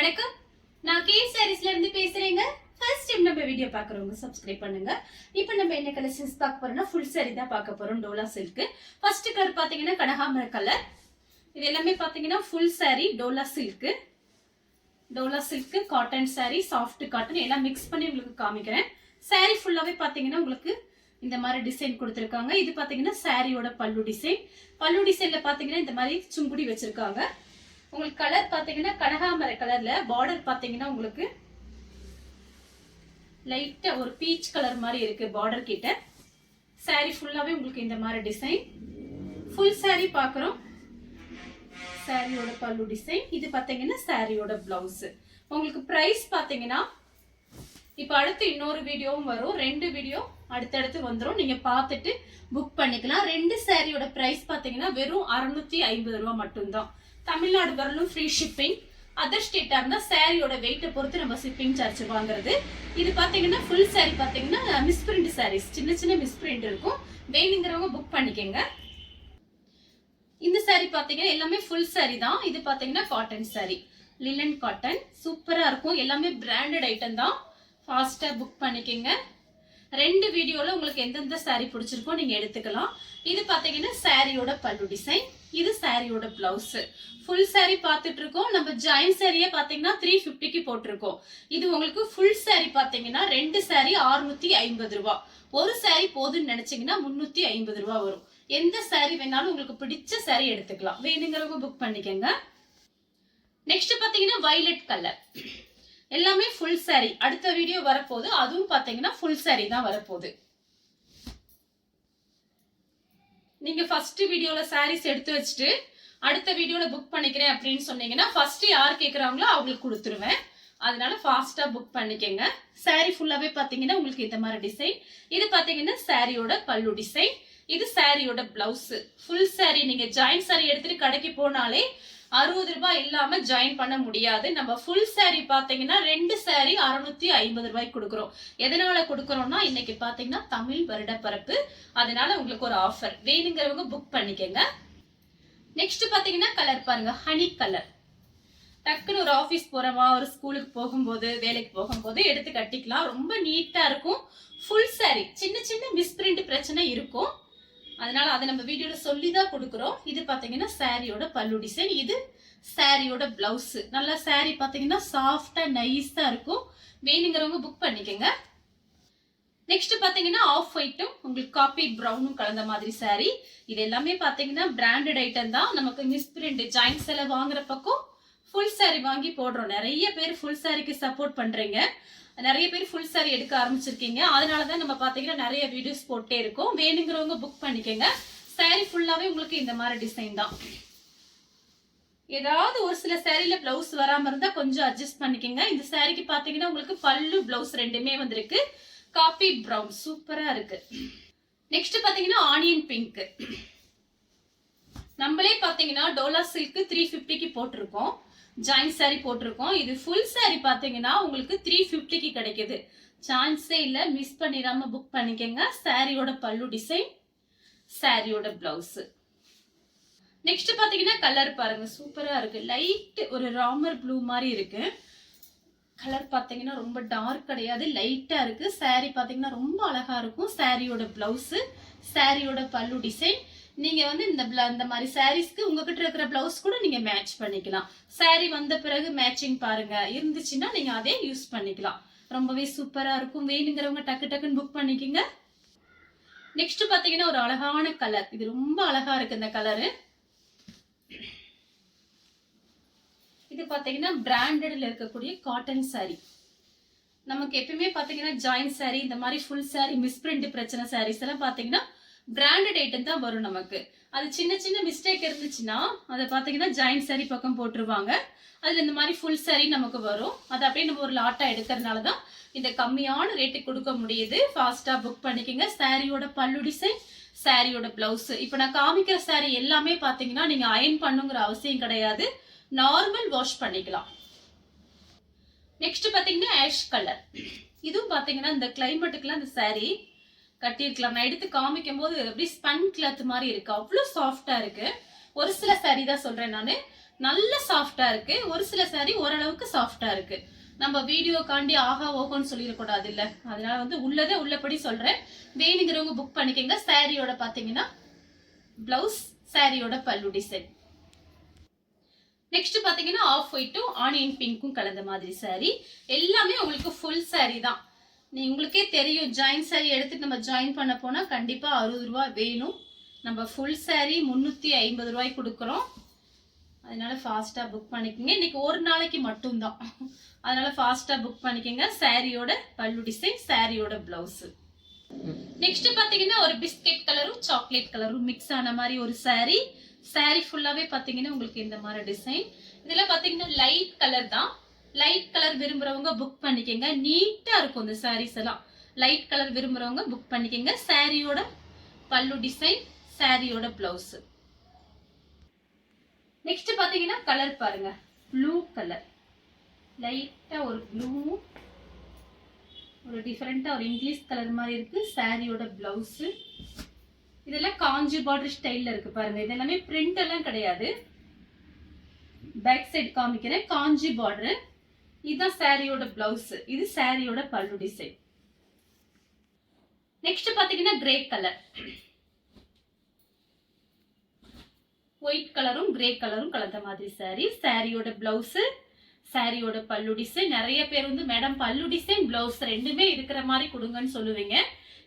வணக்கம். நான் கே சாரீஸ்ல இருந்து பேசுறேங்க. ஃபர்ஸ்ட் டைம் நம்ம வீடியோ பார்க்குறவங்க சப்ஸ்கிரைப் பண்ணுங்க. இப்போ நம்ம என்ன கலெக்ஷன்ஸ் பார்க்க போறோம்னா ஃபுல் saree தான் பார்க்க போறோம். டோலா சில்க். ஃபர்ஸ்ட் கலர் பாத்தீங்கன்னா கனகாம்பர கலர். இது எல்லாமே பாத்தீங்கன்னா full saree Dola silk. Dola silk cotton saree soft cotton எல்லாம் மிக்ஸ் பண்ணி உங்களுக்கு காமிக்கிறேன். saree ஃபுல்லாவே பாத்தீங்கன்னா உங்களுக்கு இந்த மாதிரி டிசைன் கொடுத்திருக்காங்க. இது பாத்தீங்கன்னா சாரியோட பல்லு டிசைன். பல்லு டிசைன்ல பாத்தீங்கன்னா இந்த மாதிரி சுங்குடி வச்சிருக்காங்க. உங்களுக்கு கலர் பாத்தீங்கன்னா கனகாம்பர கலர்ல பார்டர் பாத்தீங்கன்னா உங்களுக்கு லைட்டா ஒரு பீச் கலர் மாதிரி இருக்கு பார்டர் கிட்ட. saree ஃபுல்லாவே உங்களுக்கு இந்த மாதிரி டிசைன். ஃபுல் saree பார்க்குறோம். சாரியோட பல்லு டிசைன். இது பாத்தீங்கன்னா சாரியோட பிளவுஸ். உங்களுக்கு பிரைஸ் பாத்தீங்கன்னா இப்போ அடுத்து இன்னொரு வீடியோவும் வரும். 2 வீடியோ அடுத்தடுத்து வந்துடும். நீங்க பார்த்துட்டு புக் பண்ணிக்கலாம். 2 சாரியோட பிரைஸ் பாத்தீங்கன்னா வெறும் 650 ரூபாய் மட்டும்தான். தமிழ்நாடு வரலும் ஃப்ரீ ஷிப்பிங். அதர் ஸ்டேட்டா இருந்தா சாரியோட வெயிட்டை பொறுத்து நம்ம ஷிப்பிங் சார்ஜ் வாங்குறது. இது பாத்தீங்கன்னா ஃபுல் saree பாத்தீங்கன்னா மிஸ்பிரிண்ட் sarees, சின்ன சின்ன மிஸ்பிரிண்ட் இருக்கும். வேணுங்கிறவங்க புக் பண்ணிக்கங்க. இந்த saree பாத்தீங்கன்னா எல்லாமே ஃபுல் saree தான். இது பாத்தீங்கன்னா காட்டன் saree, லினன் காட்டன். சூப்பரா இருக்கும். எல்லாமே பிராண்டட் ஐட்டம் தான். ஃபாஸ்டா புக் பண்ணிக்கங்க. 2 வீடியோல உங்களுக்கு எந்தெந்த saree பிடிச்சிருக்கோ நீங்க எடுத்துக்கலாம். இது பாத்தீங்கன்னா சாரியோட பல்லு டிசைன். இது சாரியோட பிளவுஸ். ஃபுல் saree பார்த்துட்டு இருக்கோம். நம்ம ஜாயின் சாரியே பாத்தீங்கன்னா 350க்கு போட்டிருக்கோம். இது உங்களுக்கு ஃபுல் saree பாத்தீங்கன்னா 2 saree 650 ரூபாய். ஒரு saree போதுன்னு நினைச்சீங்கன்னா 350 ரூபாய் வரும். எந்த saree வேணாலும் உங்களுக்கு பிடிச்ச saree எடுத்துக்கலாம். வேணுங்கிறவங்க புக் பண்ணிக்கங்க. நெக்ஸ்ட் பாத்தீங்கன்னா வயலட் கலர். எல்லாமே ஃபுல் saree. அடுத்த வீடியோ வரப்போகுது. அதுவும் பாத்தீங்கன்னா ஃபுல் saree தான் வரப்போகுது. நீங்க ஃபர்ஸ்ட் வீடியோல sarees எடுத்து வச்சுட்டு அடுத்த வீடியோல புக் பண்ணிக்கிறேன் அப்படின்னு சொன்னீங்கன்னா ஃபர்ஸ்ட் யார் கேக்குறாங்களோ அவங்களுக்கு கொடுத்துருவேன். அதனால ஃபாஸ்டா புக் பண்ணிக்கங்க. saree ஃபுல்லாவே பாத்தீங்கன்னா உங்களுக்கு இந்த மாதிரி டிசைன். இது பாத்தீங்கன்னா சாரியோட பல்லு டிசைன். இது சாரியோட பிளவுஸ். ஃபுல் saree நீங்க ஜாயின் saree எடுத்துட்டு கடைக்கு போனாலே 60 ரூபாய் இல்லாம ஜாயின் பண்ண முடியாது. நம்ம ஃபுல் saree பாத்தீங்கன்னா 2 saree 650 ரூபாய்க்கு கொடுக்குறோம். எதனால கொடுக்குறோம்னா இன்னைக்கு பாத்தீங்கன்னா தமிழ் வருட பிறப்பு. அதனால உங்களுக்கு ஒரு ஆஃபர். வேணுங்கிறவங்க புக் பண்ணிக்கங்க. நெக்ஸ்ட் பாத்தீங்கன்னா கலர் பாருங்க, ஹனி கலர். டக்குன்னு ஒரு ஆபீஸ் போறவா, ஒரு ஸ்கூலுக்கு போகும்போது, வேலைக்கு போகும்போது எடுத்து கட்டிக்கலாம். ரொம்ப நீட்டா இருக்கும். Full saree. சின்ன சின்ன மிஸ்பிரிண்ட் பிரச்சனை இருக்கும். அதனால அதை நம்ம வீடியோல சொல்லிதான் கொடுக்குறோம். இது பாத்தீங்கன்னா சாரியோட பல்லு டிசைன். இது சாரியோட பிளவுஸ். நல்லா saree பாத்தீங்கன்னா சாஃப்டா நைஸா இருக்கும். வேணுங்கிறவங்க புக் பண்ணிக்கங்க. நெக்ஸ்ட் பாத்தீங்கன்னா ஆஃப் ஒயிட்டும் உங்களுக்கு காப்பி ப்ரௌனும் கலந்த மாதிரி saree. இது எல்லாமே பாத்தீங்கன்னா பிராண்டட் ஐட்டம் தான். நமக்கு மிஸ்பிரிண்ட் ஜாயின்ஸ் எல்லாம் வாங்குற பக்கம் ஃபுல் saree வாங்கி போடுறோம். நிறைய பேர் ஃபுல் சாரிக்கு சப்போர்ட் பண்றீங்க. நிறைய பேர் ஃபுல் saree எடுக்க ஆரம்பிச்சிருக்கீங்க. அதனாலதான் நம்ம பாத்தீங்கன்னா நிறைய வீடியோஸ் போட்டே இருக்கோம். வேணுங்கிறவங்க புக் பண்ணிக்கங்க. saree ஃபுல்லாவே உங்களுக்கு இந்த மாதிரி டிசைன் தான். ஏதாவது ஒரு சில சாரில பிளவுஸ் வராம இருந்தா கொஞ்சம் அட்ஜஸ்ட் பண்ணிக்கங்க. இந்த சாரிக்கு பாத்தீங்கன்னா உங்களுக்கு பல்லு பிளவுஸ் ரெண்டுமே வந்திருக்கு. காப்பி பிரவுன் சூப்பரா இருக்கு. நெக்ஸ்ட் பாத்தீங்கன்னா ஆனியன் பிங்க். நம்மளே பாத்தீங்கன்னா டோலா சில்க் 350க்கு போட்டிருக்கோம். ஜாயின் saree போட்டிருக்கோம். இது ஃபுல் saree பாத்தீங்கன்னா உங்களுக்கு 350க்கு கிடைக்குது. சான்ஸே இல்ல. மிஸ் பண்ணிடாம புக் பண்ணிக்கங்க. சாரியோட பல்லு டிசைன், சாரியோட பிளவுஸ். நெக்ஸ்ட் பாத்தீங்கன்னா கலர் பாருங்க, சூப்பரா இருக்கு. லைட் ஒரு ராமர் ப்ளூ மாதிரி இருக்கு. கலர் பாத்தீங்கன்னா ரொம்ப டார்க் கிடையாது, லைட்டா இருக்கு. saree பாத்தீங்கன்னா ரொம்ப அழகா இருக்கும். சாரியோட பிளவுஸ், சாரியோட பல்லு டிசைன். நீங்க வந்து இந்த மாதிரி சாரீஸ்க்கு உங்ககிட்ட இருக்கிற பிளவுஸ் கூட நீங்க மேட்ச் பண்ணிக்கலாம். saree வந்த பிறகு மேட்சிங் பாருங்க இருந்துச்சுன்னா நீங்க அதே யூஸ் பண்ணிக்கலாம். ரொம்பவே சூப்பரா இருக்கும். வேணுங்கிறவங்க டக்கு டக்குன்னு புக் பண்ணிக்கங்க. நெக்ஸ்ட் பாத்தீங்கன்னா ஒரு அழகான கலர். இது ரொம்ப அழகா இருக்கு இந்த கலரு. இது பாத்தீங்கன்னா பிராண்டட்ல இருக்கக்கூடிய காட்டன் saree. நமக்கு எப்பயுமே பாத்தீங்கன்னா ஜாயின் saree, இந்த மாதிரி ஃபுல் saree மிஸ்பிரிண்ட் பிரச்சனை sarees எல்லாம் பாத்தீங்கன்னா பிராண்டட் ஐட்டம் தான் வரும் நமக்கு. அது சின்ன சின்ன மிஸ்டேக் இருந்துச்சுன்னா அதை பாத்தீங்கன்னா ஜாயின் saree பக்கம் போட்டுருவாங்க. அதுல இந்த மாதிரி ஃபுல் saree நமக்கு வரும். அது அப்படியே நம்ம ஒரு லாட்டா எடுக்கிறதுனாலதான் இந்த கம்மியான ரேட்டுக்கு கொடுக்க முடியுது. ஃபாஸ்டா புக் பண்ணிக்கங்க. சாரியோட பல்லு டிசைன், சாரியோட பிளவுஸ். இப்ப நான் காமிக்கிற saree எல்லாமே பாத்தீங்கன்னா நீங்க அயன் பண்ணுங்கிற அவசியம் கிடையாது. நார்மல் வாஷ் பண்ணிக்கலாம். நெக்ஸ்ட் பாத்தீங்கன்னா ஆஷ் கலர். இதுவும் பாத்தீங்கன்னா இந்த கிளைமேட்டுக்குலாம் இந்த saree கட்டிருக்கலாம். நான் எடுத்து காமிக்கும் போது அப்படியே ஸ்பன் கிளாத் மாதிரி இருக்கு. அவ்வளவு சாஃப்டா இருக்கு. ஒரு சில saree தான் சொல்றேன் நானு. நல்ல சாஃப்டா இருக்கு. ஒரு சில saree ஓரளவுக்கு சாஃப்டா இருக்கு. நம்ம வீடியோ காண்டி ஆஹா ஓஹோன்னு சொல்லிடக்கூடாது இல்ல, அதனால வந்து உள்ளதே உள்ளபடி சொல்றேன். வேணுங்கிறவங்க புக் பண்ணிக்கங்க. சாரியோட பாத்தீங்கன்னா பிளவுஸ், சாரியோட பல்லு டிசைன். நெக்ஸ்ட் பாத்தீங்கன்னா ஆஃப் ஒயிட்டும் ஆனியன் பிங்க்கும் கலந்த மாதிரி saree. எல்லாமே உங்களுக்கு ஃபுல் saree தான். உங்களுக்கே தெரியும், ஜாயின் saree எடுத்துட்டு நம்ம ஜாயின் பண்ண போனா கண்டிப்பா 60 ரூபாய் வேணும். நம்ம ஃபுல் saree 350 ரூபாய்க்கு கொடுக்குறோம். அதனால ஃபாஸ்டா புக் பண்ணிக்கங்க. இன்னைக்கு ஒரு நாளைக்கு மட்டும்தான், அதனால ஃபாஸ்டா புக் பண்ணிக்கங்க. சாரியோட பல்லு டிசைன், சாரியோட பிளவுஸ். நெக்ஸ்ட் பாத்தீங்கன்னா ஒரு பிஸ்கெட் கலரும் சாக்லேட் கலரும் மிக்ஸ் ஆன மாதிரி ஒரு saree. saree ஃபுல்லாவே பாத்தீங்கன்னா உங்களுக்கு இந்த மாதிரி டிசைன். இதுல பாத்தீங்கன்னா லைட் கலர் தான். லைட் கலர் விரும்புறவங்க புக் பண்ணிக்கங்க. நீட்டா இருக்கும் இந்த sarees எல்லாம். லைட் கலர் விரும்புறவங்க புக் பண்ணிக்கங்க. சாரியோட பல்லு டிசைன், சாரியோட பிளவுஸ். நெக்ஸ்ட் பாத்தீங்கன்னா கலர் பாருங்க, ப்ளூ கலர். லைட்டா ஒரு ப்ளூ, ஒரு டிஃபரெண்டா ஒரு இங்கிலீஷ் கலர் மாதிரி இருக்கு. சாரியோட பிளவுஸ். இதெல்லாம் காஞ்சி பார்டர் ஸ்டைல்ல இருக்கு பாருங்க. இதெல்லாமே பிரிண்ட் எல்லாம் கிடையாது. பேக் சைடு காமிக்கிறேன், காஞ்சி பார்டர். இதுதான் சாரியோட பிளவுஸ். இது சாரியோட பல்லு டிசைன். நெக்ஸ்ட் பாத்தீங்கன்னா கிரே கலர். ஒயிட் கலரும் கிரே கலரும் கலந்த மாதிரி saree. சாரியோட பிளவுஸ், சாரியோட பல்லு டிசைன். நிறைய பேர் வந்து மேடம் பல்லு டிசைன் பிளவுஸ் ரெண்டுமே இருக்கிற மாதிரி கொடுங்கன்னு சொல்லுவீங்க.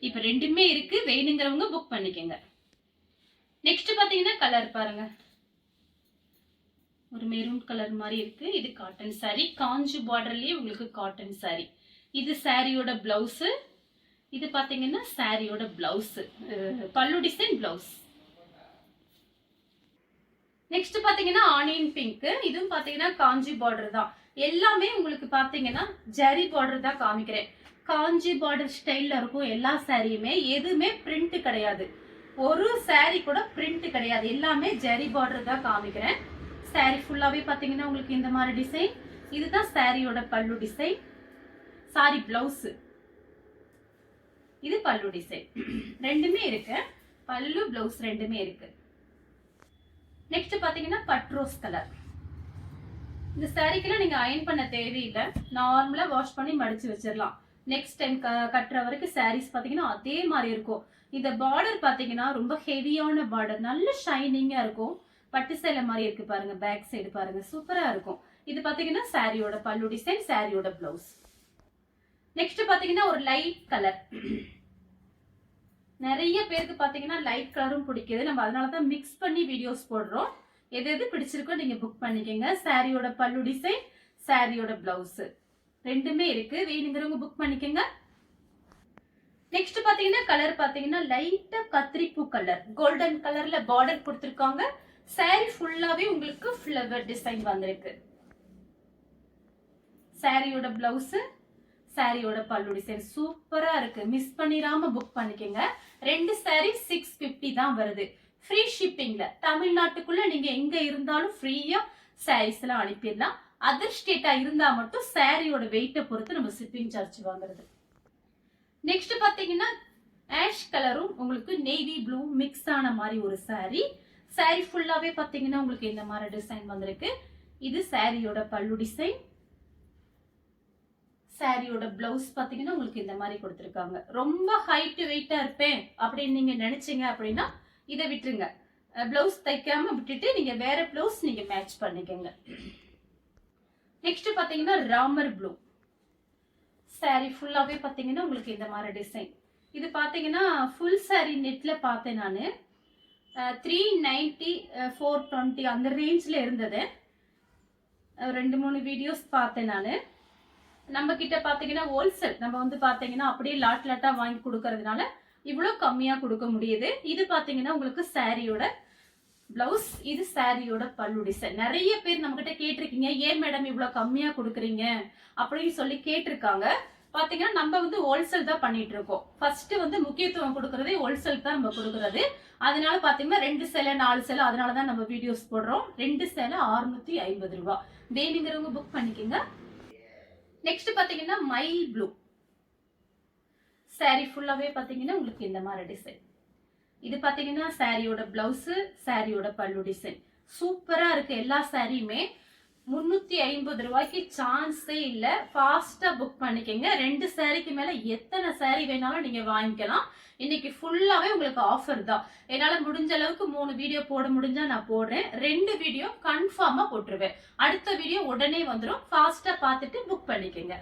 இப்ப ரெண்டுமே இருக்கு, வேணுங்கிறவங்க புக் பண்ணிக்கங்க. நெக்ஸ்ட் பாத்தீங்கன்னா கலர் பாருங்க, ஒரு மெரூன் கலர் மாதிரி இருக்கு. இது காட்டன் saree, காஞ்சி பார்டர்லயே உங்களுக்கு காட்டன் saree. இது சாரியோட பிளவுஸ். இது பாத்தீங்கன்னா சாரியோட பிளவுஸ், பல்லு டிசைன் பிளவுஸ். நெக்ஸ்ட் பாத்தீங்கன்னா ஆனியன் பிங்க். இதுவும் பாத்தீங்கன்னா காஞ்சி பார்டர் தான். எல்லாமே உங்களுக்கு பாத்தீங்கன்னா ஜரி பார்டர் தான் காமிக்கிறேன். காஞ்சி பார்டர் ஸ்டைல்ல இருக்கும் எல்லா சாரியுமே. எதுவுமே பிரிண்ட் கிடையாது. ஒரு saree கூட பிரிண்ட் கிடையாது. எல்லாமே ஜரி பார்டர் தான் காமிக்கிறேன். saree ஃபுல்லாவே பாத்தீங்கன்னா உங்களுக்கு இந்த மாதிரி டிசைன். இதுதான் சாரியோட பல்லு டிசைன், சாரி பிளவுஸ். இது பல்லு டிசைன். ரெண்டுமே இருக்கு, பல்லு பிளவுஸ் ரெண்டுமே இருக்கு. நெக்ஸ்ட் பாத்தீங்கன்னா பட்ரோஸ் கலர். இந்த சாரிக்கெல்லாம் நீங்க அயன் பண்ண தேவையில்லை, நார்மலா வாஷ் பண்ணி மடிச்சு வச்சிடலாம். நெக்ஸ்ட் டைம் கட்டுற வரைக்கும் சாரீஸ் பாத்தீங்கன்னா அதே மாதிரி இருக்கும். இந்த பார்டர் பாத்தீங்கன்னா ரொம்ப ஹெவியான பார்டர், நல்ல ஷைனிங்கா இருக்கும். பட்டு சேலை மாதிரி இருக்கு பாருங்க. பேக் சைடு பாருங்க, சூப்பரா இருக்கும். இது பாத்தீங்கன்னா சாரியோட பல்லு டிசைன், சாரியோட பிளவுஸ். நெக்ஸ்ட் பாத்தீங்கன்னா ஒரு லைட் கலர். நிறைய பேருக்கு பாத்தீங்கன்னா லைட் கலரும் பிடிக்குது. நம்ம அதனாலதான் மிக்ஸ் பண்ணி வீடியோஸ் போடுறோம். எது எது பிடிச்சிருக்கோ நீங்க புக் பண்ணிக்கங்க. சாரியோட பல்லு டிசைன், சாரியோட பிளவுஸ் ரெண்டுமே இருக்கு, வேணுங்கிறவங்க புக் பண்ணிக்கங்க. நெக்ஸ்ட் பாத்தீங்கன்னா கலர் பாத்தீங்கன்னா லைட்டா கத்திரிப்பூ கலர், கோல்டன் கலர்ல பார்டர் கொடுத்திருக்காங்க. சாரி ஃபுல்லாவே உங்களுக்கு ஃப்ளவர் டிசைன் வந்திருக்கு. சாரியோட பிளவுஸ், சாரியோட பல்லு டிசைன் சூப்பரா இருக்கு. மிஸ் பண்ணிராம புக் பண்ணிக்கங்க. ரெண்டு saree 650 தான் வருது. ஃப்ரீ ஷிப்பிங்ல தமிழ்நாட்டுக்குள்ள நீங்க எங்க இருந்தாலும் ஃப்ரீயா sarees எல்லாம் அனுப்பிடலாம். அதர் ஸ்டேட்டா இருந்தா மட்டும் சாரியோட வெயிட்டை பொறுத்து நம்ம ஷிப்பிங் சார்ஜ் வாங்குறது. நெக்ஸ்ட் பாத்தீங்கன்னா ஆஷ் கலரும் உங்களுக்கு நேவி ப்ளூ மிக்ஸ் ஆன மாதிரி ஒரு saree. saree ஃபுல்லாவே பாத்தீங்கன்னா உங்களுக்கு இந்த மாதிரி டிசைன் வந்திருக்கு. இது சாரியோட பல்லு டிசைன். சாரியோட பிளவுஸ் பாத்தீங்கன்னா உங்களுக்கு இந்த மாதிரி கொடுத்திருக்காங்க. ரொம்ப ஹைட் வெயிட்டா இருப்பேன் அப்படின்னு நீங்க நினைச்சீங்க அப்படின்னா இதை விட்டுருங்க. பிளவுஸ் தைக்காம விட்டுட்டு நீங்க வேற பிளவுஸ் நீங்க மேட்ச் பண்ணிக்கங்க. நெக்ஸ்ட் பாத்தீங்கன்னா ராமர் ப்ளூ. சாரி ஃபுல்லாவே பாத்தீங்கன்னா உங்களுக்கு இந்த மாதிரி டிசைன். இது பாத்தீங்கன்னா ஃபுல் சாரி நெட்ல பார்த்தேன் நானு. 390 420 அந்த ரேஞ்ச்ல இருந்தது. 2-3 வீடியோஸ் பார்த்தேன் நானு. நம்ம கிட்ட பாத்தீங்கன்னா ஹோல்சேல், நம்ம வந்து பாத்தீங்கன்னா அப்படியே லாட் லாட்டா வாங்கி கொடுக்கறதுனால இவ்வளவு கம்மியா கொடுக்க முடியுது. இது பாத்தீங்கன்னா உங்களுக்கு சாரியோட பிளவுஸ், இது சாரியோட பல்லு டிசைன். நிறைய பேர் நம்ம கிட்ட கேட்டிருக்கீங்க, ஏன் மேடம் இவ்வளவு கம்மியா கொடுக்குறீங்க அப்படின்னு சொல்லி கேட்டிருக்காங்க. பாத்தீங்கன்னா நம்ம வந்து ஹோல்சேல் தான் பண்ணிட்டு இருக்கோம். ஃபர்ஸ்ட் வந்து முக்கியத்துவம் கொடுக்கறதே ஹோல்சேல் தான் நம்ம கொடுக்கறது. அதனால பாத்தீங்கன்னா 2 சேலை 4 சேலை அதனாலதான் நம்ம வீடியோஸ் போடுறோம். 2 சேலை 650 ரூபாய், வேணுங்கிறவங்க புக் பண்ணிக்கோங்க. நெக்ஸ்ட் பாத்தீங்கன்னா மைல் ப்ளூ. சாரி ஃபுல்லாவே பாத்தீங்கன்னா உங்களுக்கு இந்த மாதிரி டிசைன். இது பாத்தீங்கன்னா சாரியோட பிளவுஸ், சாரியோட பல்லு டிசைன். சூப்பரா இருக்கு எல்லா சாரியுமே. 350 ரூபாய்க்கு சான்ஸே இல்ல. ஃபாஸ்டா புக் பண்ணிக்கங்க. 2 சாரிக்கு மேல எத்தனை சாரி வேணாலும் நீங்க வாங்கிக்கலாம். இன்னைக்கு ஃபுல்லாவே உங்களுக்கு ஆஃபர் தான். என்னால முடிஞ்ச அளவுக்கு 3 வீடியோ போட முடிஞ்சா நான் போடுறேன். 2 வீடியோ கன்ஃபார்மா போட்டுருவேன். அடுத்த வீடியோ உடனே வந்துடும். ஃபாஸ்டா பார்த்துட்டு புக் பண்ணிக்கங்க.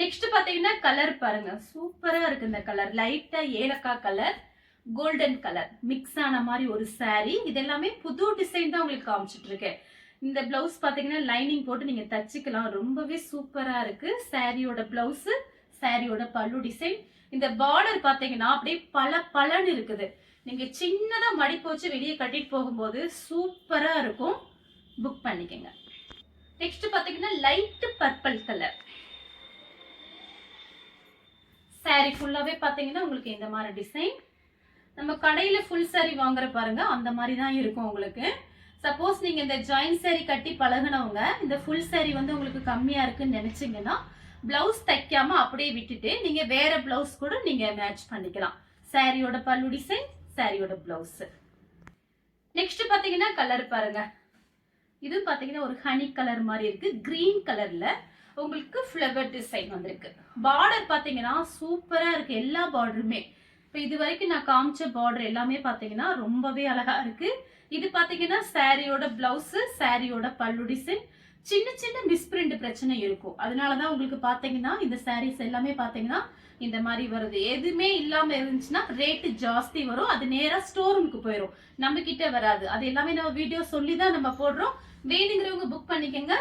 நெக்ஸ்ட் பாத்தீங்கன்னா கலர் பாருங்க, சூப்பரா இருக்கு இந்த கலர். லைட்டா ஏலக்காய் கலர், கோல்டன் கலர் மிக்ஸ் ஆன மாதிரி ஒரு சாரி. இது எல்லாமே புது டிசைன் தான் உங்களுக்கு காமிச்சிட்டு இருக்கேன். இந்த பிளவுஸ் பாத்தீங்கன்னா லைனிங் போட்டு நீங்க தச்சுக்கலாம். ரொம்பவே சூப்பரா இருக்கு. சாரியோட பிளவுஸ், சாரியோட பல்லு டிசைன். இந்த பார்டர் பாத்தீங்கன்னா அப்படியே பலன்னு இருக்குது. நீங்க சின்னதா மடிப்பு வச்சு வெளியே கட்டிட்டு போகும்போது சூப்பரா இருக்கும். புக் பண்ணிக்கங்க. நெக்ஸ்ட் பாத்தீங்கன்னா லைட் பர்பிள் கலர். சாரி ஃபுல்லாவே பாத்தீங்கன்னா உங்களுக்கு இந்த மாதிரி டிசைன். நம்ம கடையில ஃபுல் சாரி வாங்குற பாருங்க, அந்த மாதிரி தான் இருக்கும் உங்களுக்கு. சப்போஸ் நீங்க இந்த ஜாயின் சாரி கட்டி பழகினவங்க இந்த ஃபுல் சாரி வந்து உங்களுக்கு கம்மியா இருக்குன்னு நினைச்சீங்கன்னா பிளவுஸ் தைக்காம அப்படியே விட்டுட்டு நீங்க வேற பிளவுஸ் கூட நீங்க மேட்ச் பண்ணிக்கலாம். சாரியோட பல்லு டிசைன், சாரியோட பிளவுஸ். நெக்ஸ்ட் பாத்தீங்கன்னா கலர் பாருங்க. இது பாத்தீங்கன்னா ஒரு ஹனி கலர் மாதிரி இருக்கு. கிரீன் கலர்ல உங்களுக்கு ஃப்ளவர் டிசைன் வந்திருக்கு. பார்டர் பாத்தீங்கன்னா சூப்பரா இருக்கு. எல்லா பார்டருமே இப்ப இது வரைக்கும் நான் காமிச்ச பார்டர் எல்லாமே பாத்தீங்கன்னா ரொம்பவே அழகா இருக்கு. இது பாத்தீங்கன்னா சாரியோட பிளவுஸ், சாரியோட பல்லு டிசைன். சின்ன சின்ன மிஸ்பிரிண்ட் பிரச்சனை இருக்கும். அதனாலதான் உங்களுக்கு பாத்தீங்கன்னா இந்த சாரீஸ் எல்லாமே பாத்தீங்கன்னா இந்த மாதிரி வருது. எதுவுமே இல்லாம இருந்துச்சுன்னா ரேட்டு ஜாஸ்தி வரும். அது நேரா ஸ்டோர் ரூமுக்கு போயிடும், நம்ம கிட்ட வராது. அது எல்லாமே நம்ம வீடியோ சொல்லிதான் நம்ம போடுறோம். வேணுங்கிறவங்க புக் பண்ணிக்கங்க.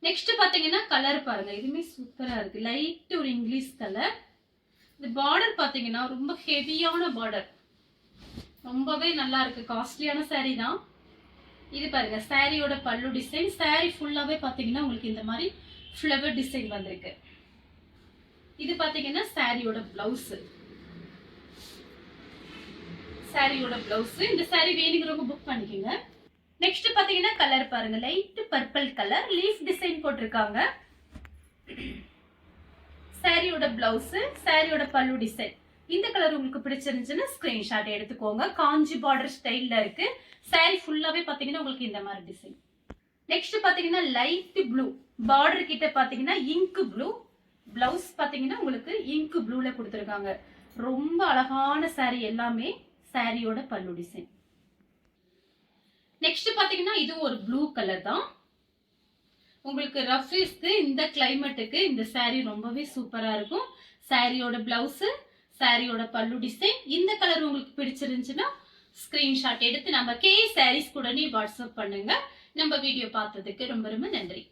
நெக்ஸ்ட் பாத்தீங்கன்னா கலர் பாருங்க, இதுவுமே சூப்பரா இருக்கு. லைட் ஒரு இங்கிலீஷ் கலர். இந்த பார்டர் பாத்தீங்கன்னா ரொம்ப ஹெவியான பார்டர், ரொம்பவே நல்லா இருக்கு. காஸ்ட்லியான சாரி தான். இது பாருங்க சாரியோட பல்லு டிசைன். சாரி ஃபுல்லாவே பாத்தீங்கன்னா உங்களுக்கு இந்த மாதிரி ஃப்ளவர் டிசைன் வந்திருக்கு. இது பாத்தீங்கன்னா சாரியோட பிளவுஸ், சாரியோட பிளவுஸ். இந்த சாரி வேணுங்கிறவங்க புக் பண்ணிக்கோங்க. நெக்ஸ்ட் பாத்தீங்கன்னா கலர் பாருங்க, light purple colour, leaf design போட்டிருக்காங்க. சாரியோட பிளவுஸ், சாரியோட பல்லு டிசைன். இந்த கலர் உங்களுக்கு பிடிச்சிருந்துச்சுன்னா ஸ்கிரீன்ஷாட் எடுத்துக்கோங்க. காஞ்சி பார்டர் ஸ்டைல்ல இருக்கு. சாரி ஃபுல்லாவே பாத்தீங்கன்னா உங்களுக்கு இந்த மாதிரி டிசைன். நெக்ஸ்ட் பாத்தீங்கன்னா லைட் ப்ளூ, பார்டர் கிட்ட பாத்தீங்கன்னா இங்க் ப்ளூ. பிளவுஸ் பாத்தீங்கன்னா உங்களுக்கு இங்க் ப்ளூல கொடுத்துருக்காங்க. ரொம்ப அழகான சாரி எல்லாமே. சாரியோட பல்லு டிசைன். நெக்ஸ்ட் பாத்தீங்கன்னா இது ஒரு ப்ளூ கலர் தான். உங்களுக்கு ரஃபீஸ்க்கு இந்த கிளைமேட்டுக்கு இந்த சாரி ரொம்பவே சூப்பரா இருக்கும். சாரியோட பிளவுஸ், சாரியோட பல்லு டிசைன். இந்த கலர் உங்களுக்கு பிடிச்சிருந்துச்சுன்னா ஸ்கிரீன்ஷாட் எடுத்து நம்ம கே சாரீஸ் கூட நீ வாட்ஸ்அப் பண்ணுங்க. நம்ம வீடியோ பார்த்ததுக்கு ரொம்ப ரொம்ப நன்றி.